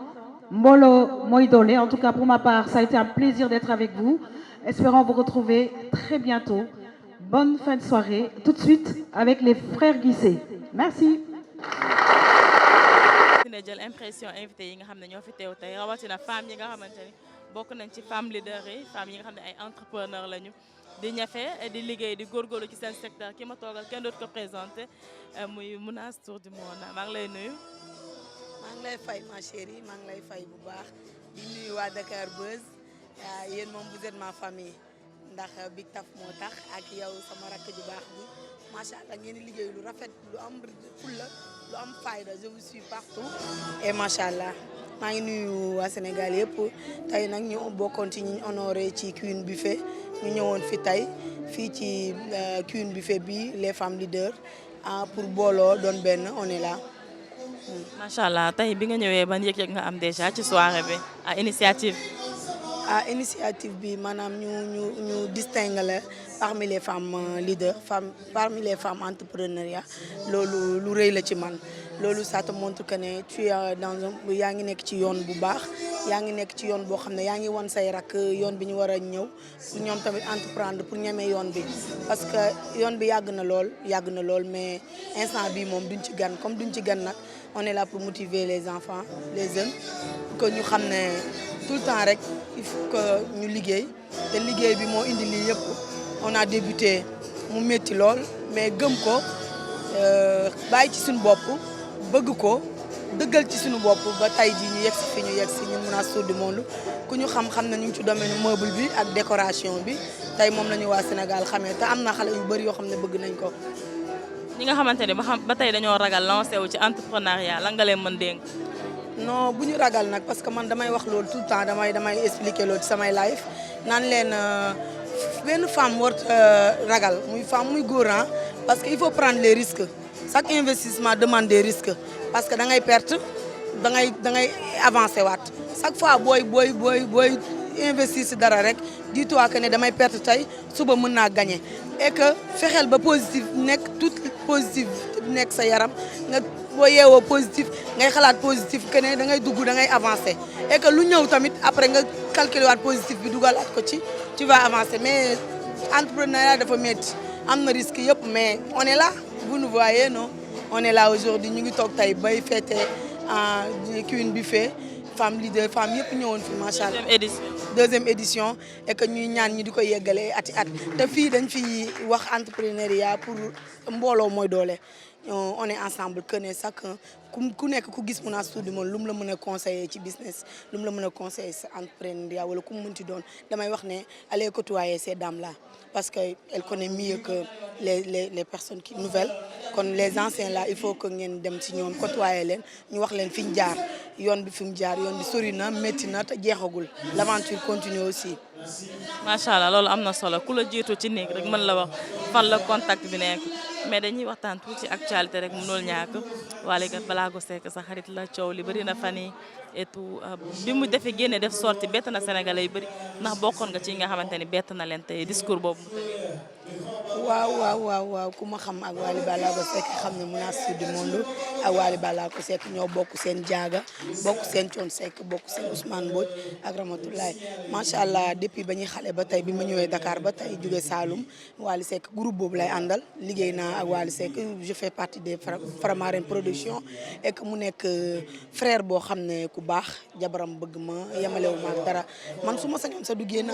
Mbolo Moïdole. En tout cas, pour ma part, ça a été un plaisir d'être avec vous. Espérons vous retrouver très bientôt. Bonne fin de soirée. Tout de suite avec les frères Guissé. Merci. dina jël impression invité yi nga xam ne ñoo fi teew tey rawatina femmes yi nga xamante ni bokk nañ ci femme leader yi femmes yi nga xam ne ay entrepreneur lañu di ñafe di liggéey di góorgóorlu ci seen secteur ki ma toogal kenn dootu ko présenté muy Mounas Tour du Monde maa ngi lay nuyu. maa ngi lay fay ma chérie maa ngi lay fay bu baax di nuyu waa Dakar Buzz yéen moom vous êtes ma famille ndax Big Taf moo tax ak yow sama rakk ju baax bi macha allah ngeen di liggéey lu rafet lu am fulla lu am fayda je vous suis partout et macha allah maa ngi nuyu waa Sénégal yëpp tey nag ñu bokkoon ci ñi honoré ci Queen Buffet ñu ñëwoon fi tey fii ci Queen Buffet bi les femmes leaders pour booloo doon benn on est là. macha allah tey bi nga ñëwee ban yëg-yëg nga am déjà ci soirée bi initiative. Initiative bi maanaam ñu distingue la parmi les femmes leaders parmi les femmes entrepreneuriat loolu lu rëy la ci man loolu ça te montre que ne tu es yaa ngi nekk ci yoon bu baax yaa ngi nekk ci yoon boo xam ne yaa ngi wan say rak yoon bi ñu war a ñëw pour ñoom tamit entreprendre pour ñemee yoon bi parce que yoon bi yàgg na lool mais instant bi moom duñ ci gan comme duñ ci gan nag on est là pour motiver les enfants les jeunes que ñu xam ne tout le temps rek il faut que ñu liggéey te liggéey bi moo indi lii yëpp on a débuté mu métti lool mais gëm ko bàyyi ci suñu bopp bëgg ko dëggal ci suñu bopp ba tey jii ñu yegsi fi ñu yegsi ñun Mounass Tour du Monde ku ñu xam ne ñu ngi ci domaine meuble bi ak décoration bi tey moom la ñu waa Sénégal xamee te am na xale yu bëri yoo xam ne bëgg nañ ko. ñi nga xamante ne ba tey dañoo ragal lancé wu ci entrepreneuriat lan nga leen mën dénk. non bu ñu ragal nag parce que man damay wax loolu tout le temps damay expliquer loolu ci samay live naan leen benn femme war ragal muy femme muy góor parce que il faut prendre les risques chaque investissement demande des risques parce que da ngay perte da ngay avancer waat chaque fois booy investir si dara rek dis-toi que ne damay perte tey suba mën naa gagner et que fexeel ba positif nekk tout positif nekk sa yaram nga boo yeewoo positif ngay xalaat positif que ne da ngay dugg da ngay avancer et que lu ñëw tamit après nga calculer waat positif bi dugalaat ko ci tu vas avancer mais entrepreneuriat dafa métti am na risque yëpp mais on est là vous nous voyez non on est là aujourd'hui ñu ngi toog tey bay fêter Queen Buffet femme leader femme yëpp ñëwoon fi macha allah. deuxième édition et que ñuy ñaan ñi di ko yeggalee ati at te fii dañ fi wax entrepreneuriat pour mbooloo mooy doole on est ensemble que ne chacun ku nekk ku gis Mounass Tour du Monde lu mu la mën a conseiller ci business lu mu la mën a conseiller sa entrepreneuriat wala ku mu mënti doon damay wax ne allez côtoyer ces dames là parce que elle connaît mieux que les personnes qui nouvelles kon les anciens là il faut que ngeen dem ci ñoom côtoyer leen ñu wax leen fi ñu jaar yoon bi fi mu jaar yoon bi sori na métti na te jeexagul l'aventure continue aussi. macha allah loolu am na solo ku la jiitu ci néeg rek mën la wax fan la contact bi nekk mais dañuy waxtaan tuuti ci actualité rek mënul ñàkk Wally Ballago Seck sa xarit la coow li bëri na fan yi et tout bi mu defee génne def sorti bett na Sénégalais yu bëri ndax bokkoon nga ci nga xamante ni bett na leen tey discours boobu mu tëjee. waaw ku ma xam ak Wally Ballago Seck xam ne Mounass Tour du Monde ak Wally Ballago Seck ñoo bokk seen jaaga bokk seen Thione Seck bokk seen Ousmane Mbodj ak Ramatoulaye macha allah depuis ba ñuy xale ba tey bi ma ñëwee Dakar ba tey jóge Saloum Wally Seck groupe boobu lay àndal liggéey naa ak Wally Seck je fais partie des Faramareen production et que mu nekk frère boo xam ne ku baax jabaram bëgg ma yemalewu ma dara man su ma sañoon sa du génn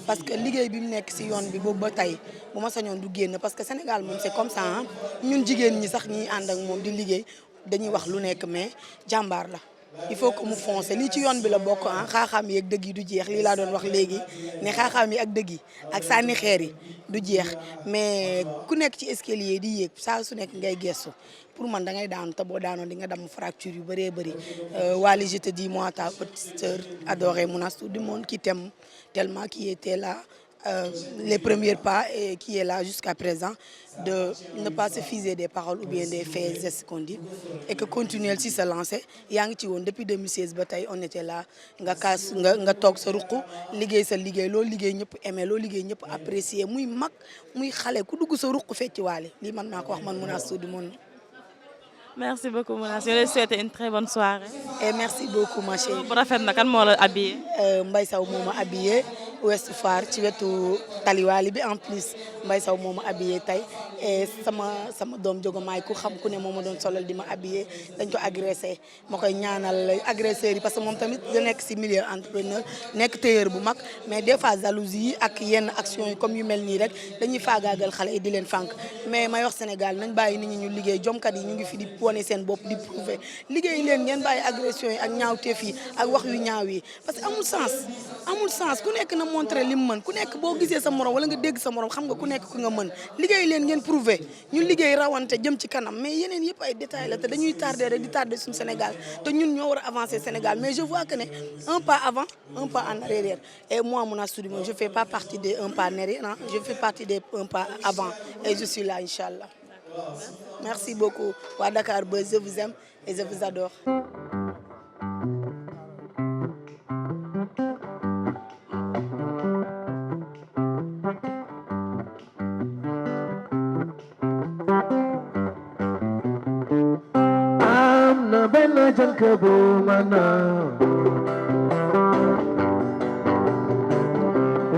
parce que liggéey bi mu nekk si yoon bi boobu ba tey bu ma sañoon du génn parce que Sénégal moom c'est comme ça ñun jigéen ñi sax ñi ànd ak moom di liggéey dañuy wax lu nekk mais jàmbaar la il faut que mu foncer lii ci yoon bi la bokk xaaxaam yi ak dëgg yi du jeex lii laa doon wax léegi ne xaaxaam yi ak dëgg yi ak sànni xeer yi du jeex mais ku nekk ci escalier di yéeg saa su nekk ngay gestu pour man da ngay daanu te boo daanoon di nga damm fracture yu bëree bëri Wally je te dis moi ta petite sœur adorée Mounass Tour du Monde qui t'aime tellement qui était là les premiers pas et qui est là jusqu'à présent de ne pas se figer des paroles ou bien des faits gestes qu'on dit et que continuer si se lancer yaa ngi ci woon depuis 2016 ba tey on était là nga toog sa ruq liggéey sa liggéey loolu liggéey ñëpp aimé loolu liggéey ñëpp apprécier muy mag muy xale ku dugg sa ruq fecci Wally lii man maa ko wax man Mounass Tour du Monde. Merci beaucoup Mounass je vais souhaiter une très bonne soirée. et merci beaucoup ma chérie. bu rafet na kan moo la habillé. Mbaye Sow moo ma habillé Ouest Foire ci wetu Tali Wally bi en plus Mbaye Sow moo ma habillé tey et sama doom Jogomaay ku xam ku ne moo ma doon solal di ma habillé dañ ko agressé ma koy ñaanal agresseurs yi parce que moom tamit da nekk ci milieu entrepreneur nekk tailleur bu mag mais des fois jalousie yi ak yenn action yi comme yu mel nii rek dañuy faagaagal xale yi di leen fànk mais may wax Sénégal nañ bàyyi nit ñi ñu liggéey jomkat yi ñu ngi fi di wane seen bopp di prouver liggéey leen ngeen bàyyi agression yi ak ñaawteef yi ak wax yu ñaaw yi parce que amul sens ku nekk na montré li mu mën ku nekk boo gisee sa morom wala nga dégg sa morom xam nga ku nekk ku nga mën liggéey leen ngeen prouver ñu liggéey rawante jëm ci kanam mais yeneen yëpp ay détails la te dañuy tardé rek di tardé suñu Sénégal te ñun ñoo war a avancer Sénégal mais je vois que ne un pas avant un pas en arrière et moi Mounass Tour du Monde je fais pas partie des un pas en arrière hein, je fais partie des un pas avant et je suis là inchallah. Merci beaucoup waa Dakar Buzz, je vous aime et je vous adore. am na benn jànk bu ma naaw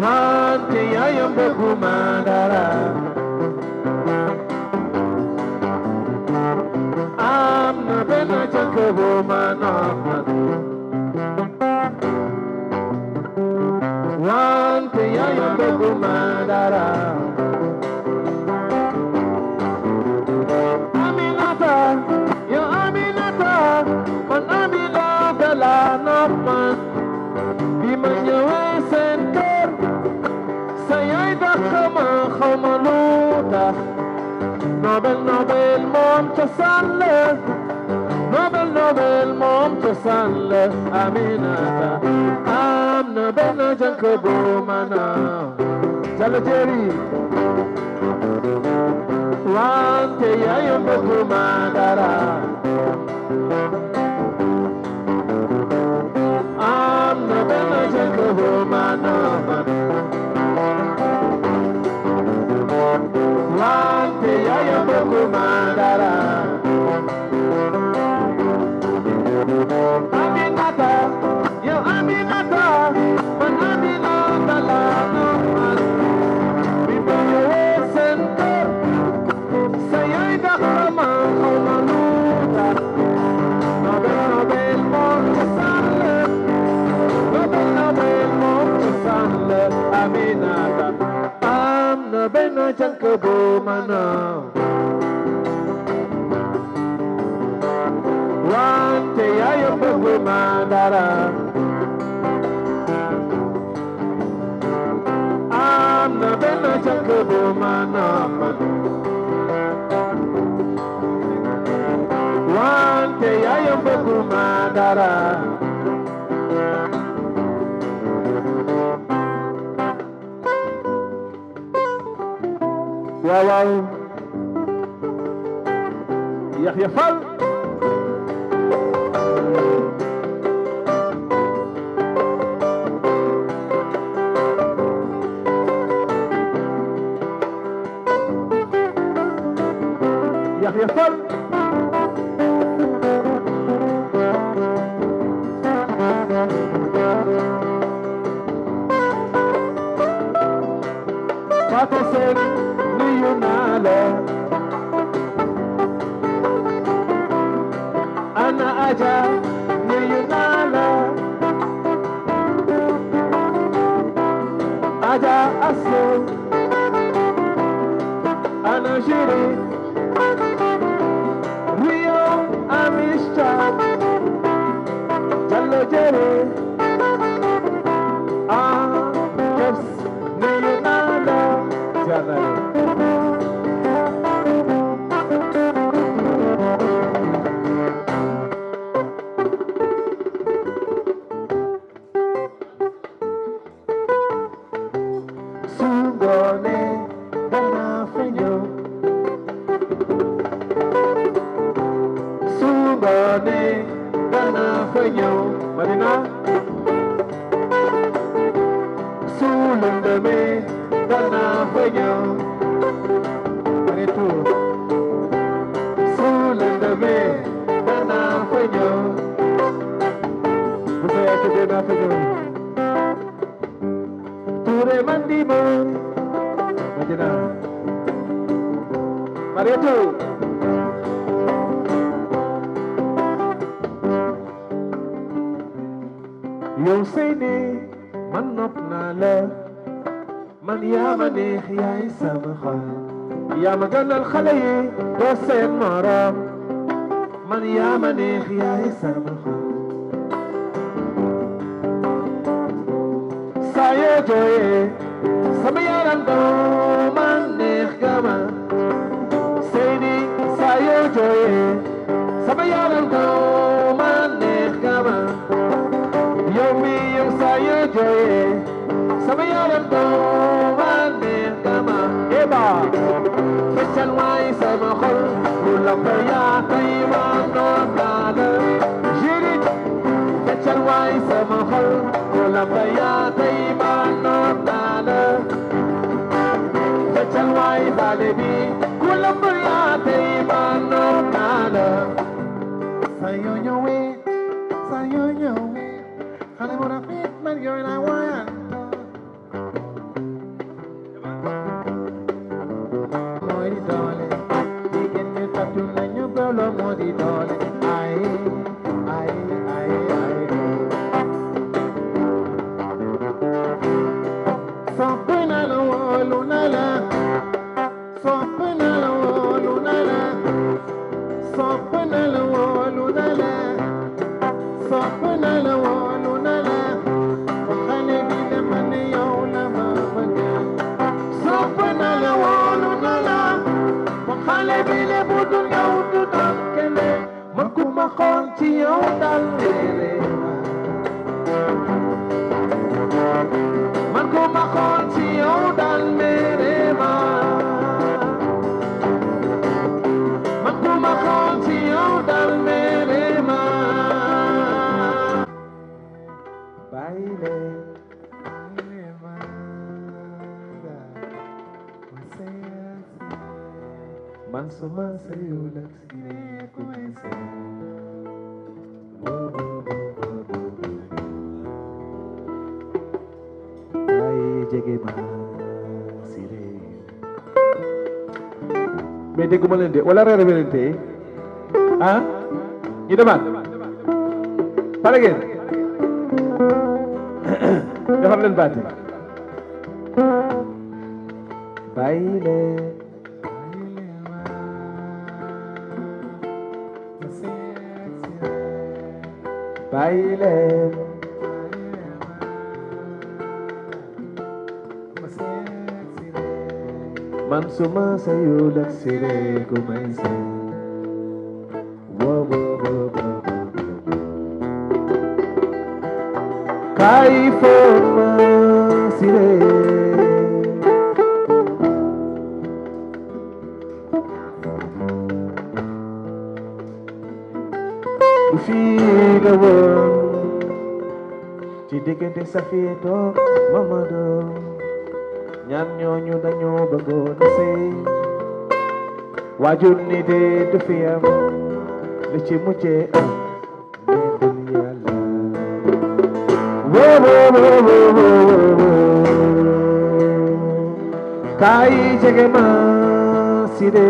wante yaayam bëgguma dara am na benn jànk bu ma naaw wante yaayam bëgguma dara Aminata yo Aminata man Aminata la nappan bi ma ñëwee seen kër sa yaay dàq ma xaw ma lu tax Nobel moom cosaan la Nobel moom cosaan la Aminata am na benn jànk bu ma naaw Jalla Jeri wante yaayam bëgguma dara am na benn jànk bu ma naaw wante yaayam bëgguma dara Aminata yow Aminata man Aminata la nampal bi ma ñëwee seen kër sa yaay dàq ma xaw ma lu tax Nobel moom cosaan la Nobel moom cosaan la Aminata am na benn jànk bu ma naaw wante yaayam bëgguma dara am na benn jànk bu ma naaw wante yaayam bëgguma dara waaw waaw Yaxya Fall Yaxya Fall Fatou Seen nuyu naa la Ana Aja nuyu naa la Aja Aso Ana Jiri Rio Amisha Jallo Jere Keps nuyu naa la Jana Sungone dana feño Sungone dana feño Madina Sulundame dana feño Maritu Sulundame dana feño Busaya ke dana feño Ture mandimo Madina Mariétou yow Seyni man nopp naa la man yaa ma neex yaay sama xol yaa ma gënal xale yi doo seen morom man yaa ma neex yaay sama xol saa yoo jooyee sama yaram doo man neex gama Seyni saa yoo jooyee sama yaram doo man neex gama yow mi yow saa yoo jooyee sama yaram doo man neex gama eba feccal waay sama xol lu la fa yaa tey ma noon naa la jirit feccal waay sama xol lu la fa yaa tey ma noon naa la feccal waay xale bi ku la fa yaa tey ma noon naa la saa yoo ñëwee saa yoo ñëwee xale bu rafet man yooyu laa waayal mooy di doole jigéen ñi tàttu nañu boolo moo di doole ay ay ay ay sopp na la wóolu na la sopp na la wóolu na la sopp na la wóolu na la sopp na la wóolu na la xale bi dama ne yow la ma bëgg sopp na la wóolu na la xale bi le bu dul yow du doon keneen man ku ma xool ci yow dal réere man ku ma xool ci yow dal mere ma man ku ma xool ci yow dal mere ma baile ma man suma sayul ak sire ku may say ay jege ma sire mais dégguma leen de wala reere leen tey ah ñu demaat pare ngeen defar leen baati baile baile man suma sayul ak sire ku may say wo wo wo wo kay foof ma sire bu fii nga woon ci diggante Safieto Mamadou ñaar ñooñu dañoo bëggoon a sëy waajur ni de du fi am li ci mujjee am neexul yàlla woo woo woo woo kaay jege ma si de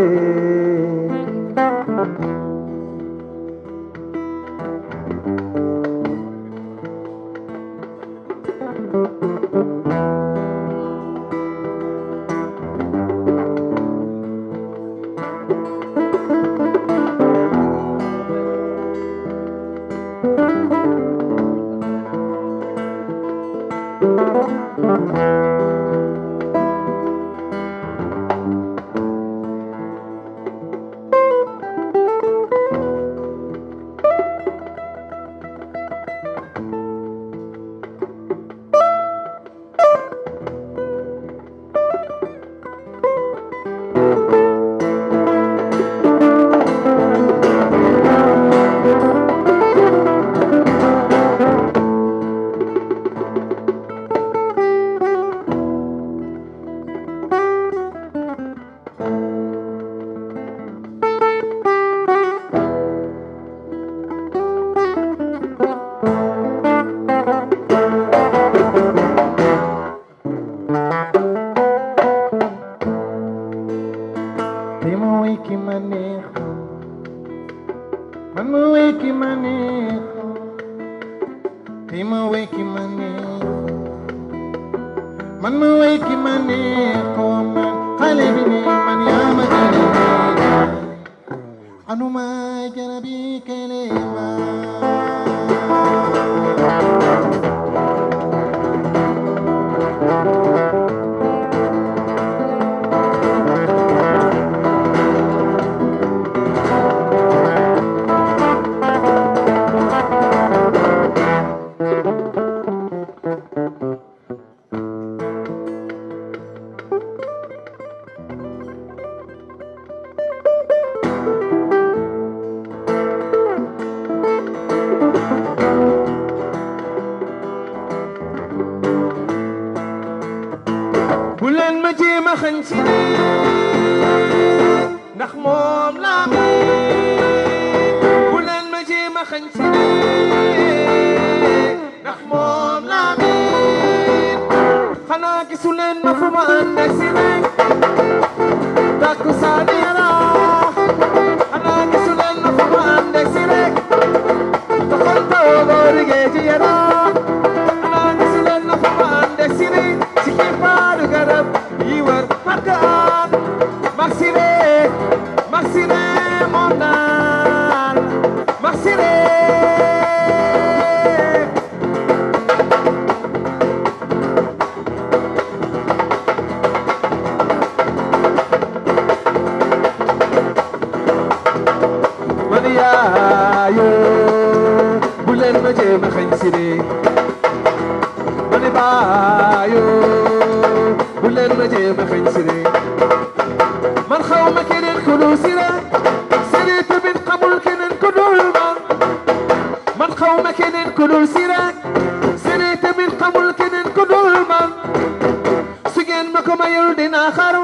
man ma way ki ma neexoon man xale bi ne man yaa ma gëna neex anuma jarabi kelema bulen ma jéema xañ si ne ndax moom laa mi bulen ma jéema xañ si ne ndax moom laa mi xanaa gisu leen ma fu ma ànd ak si rek takku saani yaraax xanaa gisu leen ma fu ma ànd ak si rek taxal taw boo rigee ci yaraax xanaa gisu leen ma fu ma ànd ak si rek ci kippaaru garab yi war markaan maxire maxire mondaal maxire man yaayo bu leen ma jéem a xañ si de man baayo bu leen ma jéem a xañ si de man xaw ma keneen ku dul si de Siré tamit xamul keneen ku dul man xaw ma keneen ku dul si de Siré tamit xamul keneen ku dul man su ngeen ma ko mayul dinaa xaru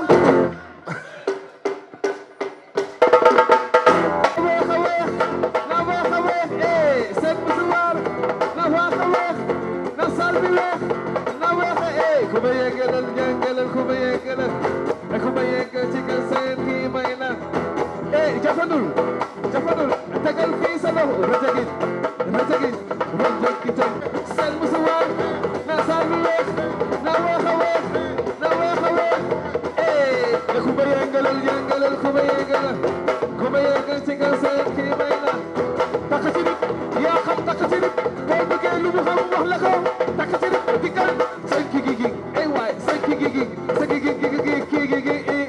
jafandul tegal fii sa loxo rajagit seen musuwaar na sal bi weex na weex a weex na weex a weex ne ku ma yëngalal ku ma yëngal ci kaw seen kii may na takk ci nit yaa xam takk ci nit boo bëggee lu mu xam wax la ko takk ci nit dikkal seen kii ay waay seen kii sa kii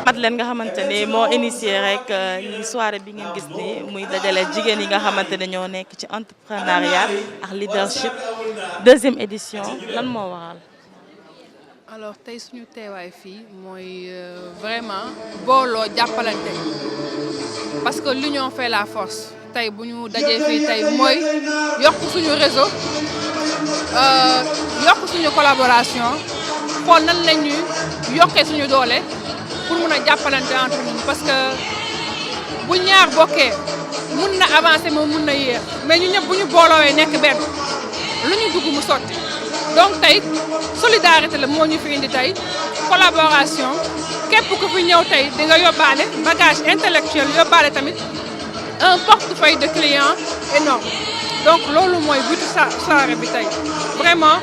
Madeleine nga xamante ni moo initié rek soirée bi ngeen gis ni muy dajale jigéen yi nga xamante ne ñoo nekk ci entrepreneuriat ak leadership deuxième édition lan moo waral. alors tey suñu teewaay fii mooy vraiment booloo jàppalante parce que l'union fait la force tey bu ñu dajee fii tey mooy yokk suñu réseau yokk suñu collaboration xool nan la ñuy yokkee suñu doole pour mun a jàppalante entre nous parce que bu ñaar bokkee mun na avancer moom mun na yéex mais ñu ñëpp bu ñu booloowee nekk benn lu ñu dugg mu sotti donc tey solidarité la moo ñu fi indi tey collaboration képp ku fi ñëw tey di nga yóbbaale bagage intellectuel yóbbaale tamit un portefeuille de clients énorme donc loolu mooy butu soirée bi tey vraiment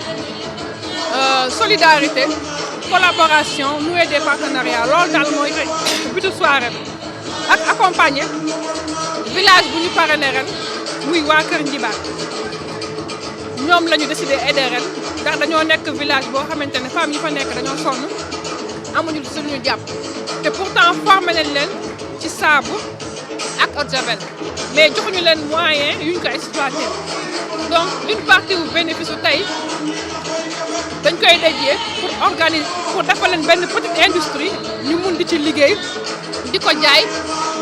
solidarité collaboration nouer des partenariats loolu daal mooy tey butu soirée bi ak accompagner village bu ñu parrainé ren muy waa Kër Njibaat ñoom la ñu décidé aider ren ndax dañoo nekk village boo xamante ne femmes yi fa nekk dañoo sonn amuñu suñu jàpp te pourtant formé nañ leen ci saabu ak eau de javel mais joxuñu leen moyen yuñ ko exploité donc une partie wu bénéfice u tey dañ koy dédié pour defal leen benn petite industrie ñu mun di ci liggéey di ko jaay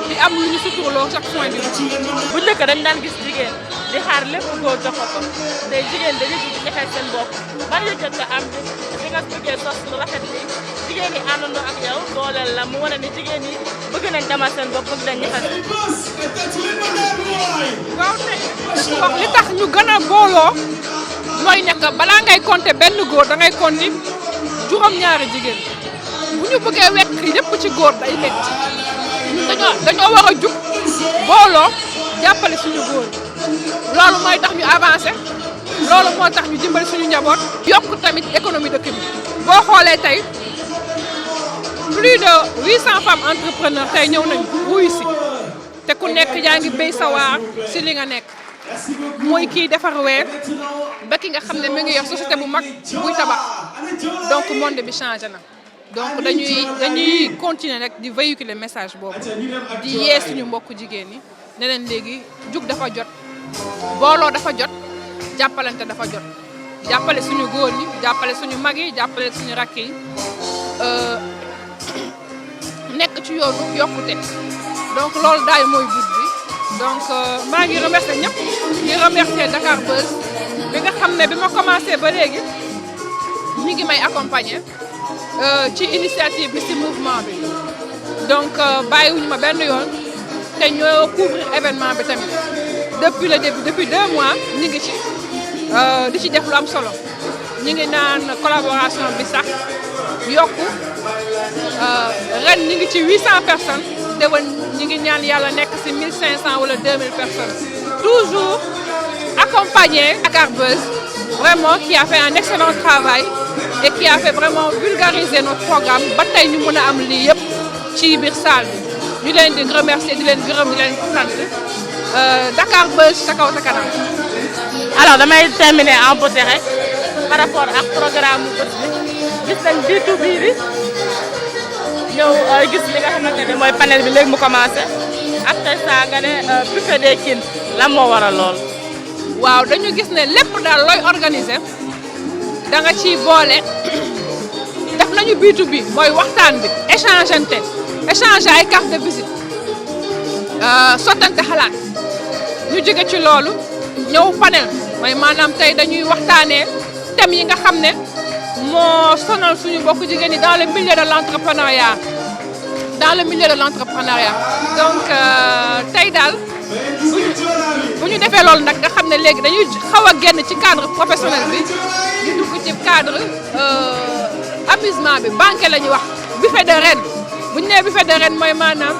di am lu ñu suturloo chaque point de vue. bu njëkk dañ daan gis jigéen di xaar lépp góor jox ko tey jigéen dañuy jug di joxe seen bopp ban yëg-yëg nga am bi nga bëggee sos lu rafet li jigéen ñi àndandoo ak yow dooleel la mu wane ni jigéen ñi bëgg nañ demal seen bopp bëgg nañ ñaxal. waaw tey wax li tax ñu gën a booloo mooy nekk balaa ngay compter benn góor da ngay compter juróom-ñaari jigéen bu ñu bëggee wekk yëpp ci góor day métti ñun dañoo war a jug booloo jàppale suñu góor loolu mooy tax ñu avancé loolu moo tax ñu dimbali suñu njaboot. yokk tamit économie dëkk bi boo xoolee tey plus de 800 femmes entrepreneurs tey ñëw nañ wuyu si te ku nekk yaa ngi béy sa waar si li nga nekk mooy kii defar weer ba ki nga xam ne mi ngi yor société bu mag buy tabax donc monde bi changé na. donc dañuy continuer rek di véhiculer message boobu di yee suñu mbokku jigéen ñi ne leen léegi jug dafa jot booloo dafa jot jàppalante dafa jot jàppale suñu góor ñi jàppale suñu mag yi jàppale suñu rakk yi nekk ci yoonu yokkute donc loolu daay mooy but bi donc maa ngi remercier ñëpp di remercier Dakar Buzz bi nga xam ne bi ma commencé ba léegi ñi ngi may accompagner ci initiative bi ci mouvement bi donc bàyyiwuñu ma benn yoon te ñoo couvrir événement bi tamit depuis le début depuis 2 mois ñi ngi ci di ci def lu am solo ñi ngi naan collaboration bi sax yokku ren ñi ngi ci 800 personnes déwén ñi ngi ñaan yàlla nekk ci 1500 wala 2000 personnes toujours accompagné Dakar Buzz vraiment qui a fait un excellent travail et qui a fait vraiment vulgariser notre programme ba tey ñu mën a am lii yëpp ci biir salle bi ñu leen di remercier di leen gërëm di leen sant Dakar Buzz sa kaw sa kanam. alors damay terminer en beauté rek par rapport ak programme bu bés bi gis nañ B2B bi ñëw gis li nga xamante ne mooy panel bi léegi mu commencé après ça nga ne buffet des kin lan moo waral lool. waaw dañu gis ne lépp daal looy organiser da nga ciy boole def nañu B2B mooy waxtaan bi échanger ay carte de visite sottante xalaat ñu jóge ci loolu ñëw panel mooy maanaam tey dañuy waxtaanee thèmes yi nga xam ne moo sonal suñu mbokku jigéen ñi dans le milieu de l'entrepreneuriat donc tey daal bu ñu defee loolu nag nga xam ne léegi dañuy xaw a génn ci cadre professionnel bi ñu dugg ci cadre amusement bi banquet la ñuy wax buffet de reine bu ñu nee buffet de reine mooy maanaam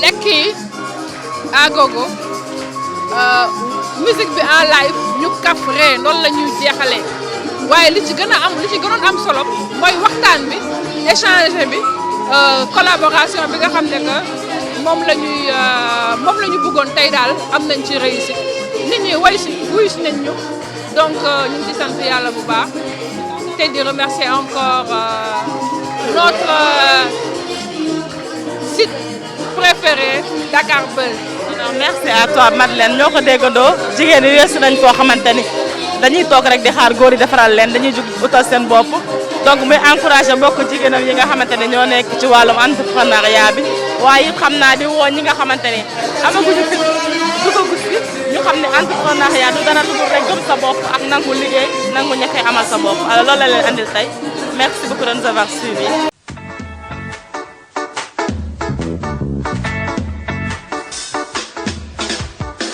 lekk yi à gogo musique bi en live ñu kaf ree noonu la ñuy jeexalee waaye li ci gënoon am solo mooy waxtaan bi échange bi collaboration bi nga xam ne que moom la ñu bëggoon tey daal am nañ ci réussite nit ñi wuyu si nañ ñu donc ñu ngi ci sant yàlla bu baax te di remercier encore notre site préféré Dakar Buzz. alors merci à toi Madeleine ñoo ko déggandoo jigéen ñi weesu nañ koo xamante ni dañuy toog rek di xaar góor yi defaral leen dañuy jug utal seen bopp donc muy encouragé mbokk jigéenam yi nga xamante ne ñoo nekk ci wàllum entrepreneuriat bi waaye it xam naa di woo ñi nga xamante ne amaguñu fi duggagut fi ñu xam ne entrepreneuriat du dara lu dul rek gëm sa bopp ak nangu liggéey nangu ñafe amal sa bopp alors loolu la leen andil tey merci beaucoup de nous avoir suivis.